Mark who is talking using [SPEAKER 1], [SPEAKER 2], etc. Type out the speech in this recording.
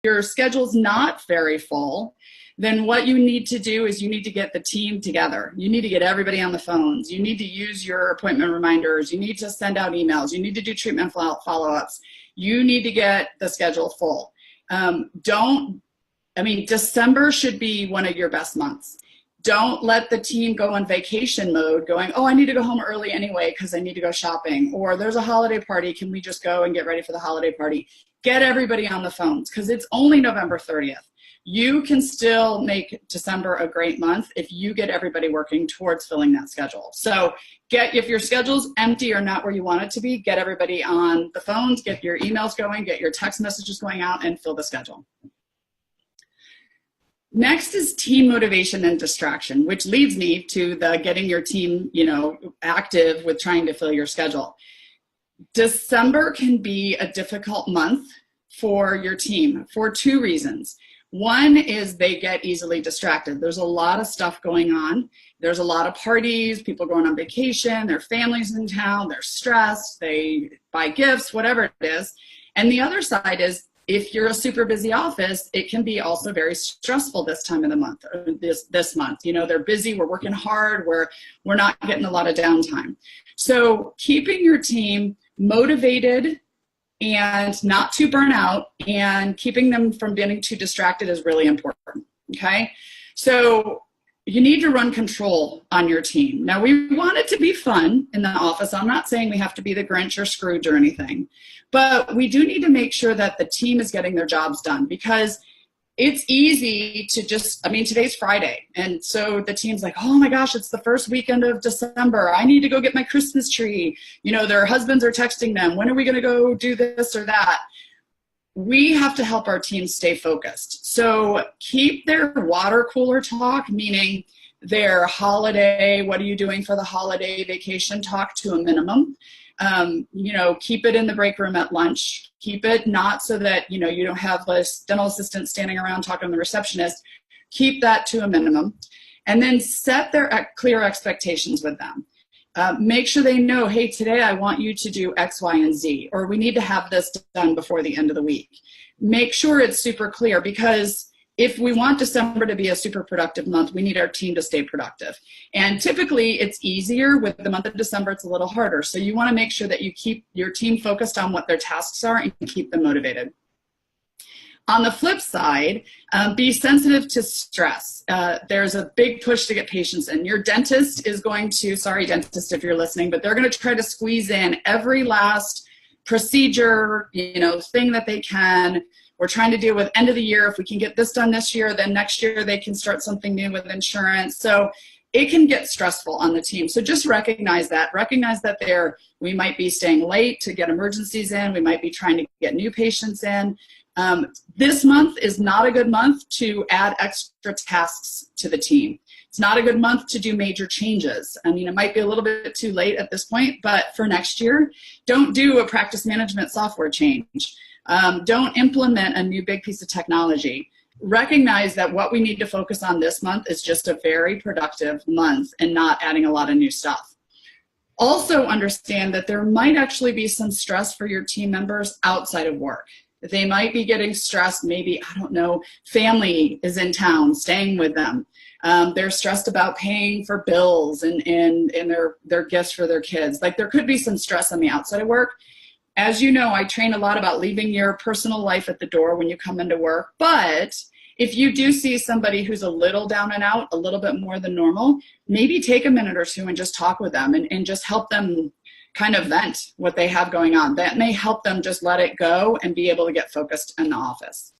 [SPEAKER 1] your schedule's not very full, then what you need to do is you need to get the team together. You need to get everybody on the phones. You need to use your appointment reminders. You need to send out emails. You need to do treatment follow-ups. You need to get the schedule full. December should be one of your best months. Don't let the team go on vacation mode going, oh, I need to go home early anyway because I need to go shopping. Or there's a holiday party. Can we just go and get ready for the holiday party? Get everybody on the phones because it's only November 30th. You can still make December a great month if you get everybody working towards filling that schedule. So if your schedule's empty or not where you want it to be, get everybody on the phones, get your emails going, get your text messages going out, and fill the schedule. Next is team motivation and distraction, which leads me to the getting your team, active with trying to fill your schedule. December can be a difficult month for your team for two reasons. One is they get easily distracted. There's a lot of stuff going on. There's a lot of parties, people going on vacation, their families in town, they're stressed, they buy gifts, whatever it is. And the other side is if you're a super busy office, it can be also very stressful this time of the month, or this month. They're busy, we're working hard, we're not getting a lot of downtime. So keeping your team motivated and not too burn out and keeping them from getting too distracted is really important, okay? So you need to run control on your team. Now, we want it to be fun in the office. I'm not saying we have to be the Grinch or Scrooge or anything, but we do need to make sure that the team is getting their jobs done because it's easy to today's Friday. And so the team's like, oh my gosh, it's the first weekend of December. I need to go get my Christmas tree. Their husbands are texting them. When are we going to go do this or that? We have to help our team stay focused. So keep their water cooler talk, meaning their holiday, what are you doing for the holiday vacation talk to a minimum. Keep it in the break room at lunch. Keep it not so that, you don't have this dental assistant standing around talking to the receptionist. Keep that to a minimum. And then set their clear expectations with them. Make sure they know, hey, today I want you to do X, Y, and Z, or we need to have this done before the end of the week. Make sure it's super clear because if we want December to be a super productive month, we need our team to stay productive. And typically it's easier with the month of December, it's a little harder. So you want to make sure that you keep your team focused on what their tasks are and keep them motivated. On the flip side, be sensitive to stress. There's a big push to get patients in. Your dentist is going to, sorry dentist if you're listening, but they're going to try to squeeze in every last procedure, thing that they can. We're trying to deal with end of the year. If we can get this done this year, then next year they can start something new with insurance. So it can get stressful on the team. So just recognize that. Recognize that we might be staying late to get emergencies in. We might be trying to get new patients in. This month is not a good month to add extra tasks to the team. It's not a good month to do major changes. It might be a little bit too late at this point, but for next year, don't do a practice management software change. Don't implement a new big piece of technology. Recognize that what we need to focus on this month is just a very productive month and not adding a lot of new stuff. Also understand that there might actually be some stress for your team members outside of work. They might be getting stressed, maybe, family is in town, staying with them. They're stressed about paying for bills and their gifts for their kids. There could be some stress on the outside of work. As you know, I train a lot about leaving your personal life at the door when you come into work. But if you do see somebody who's a little down and out, a little bit more than normal, maybe take a minute or two and just talk with them and just help them kind of vent what they have going on. That may help them just let it go and be able to get focused in the office.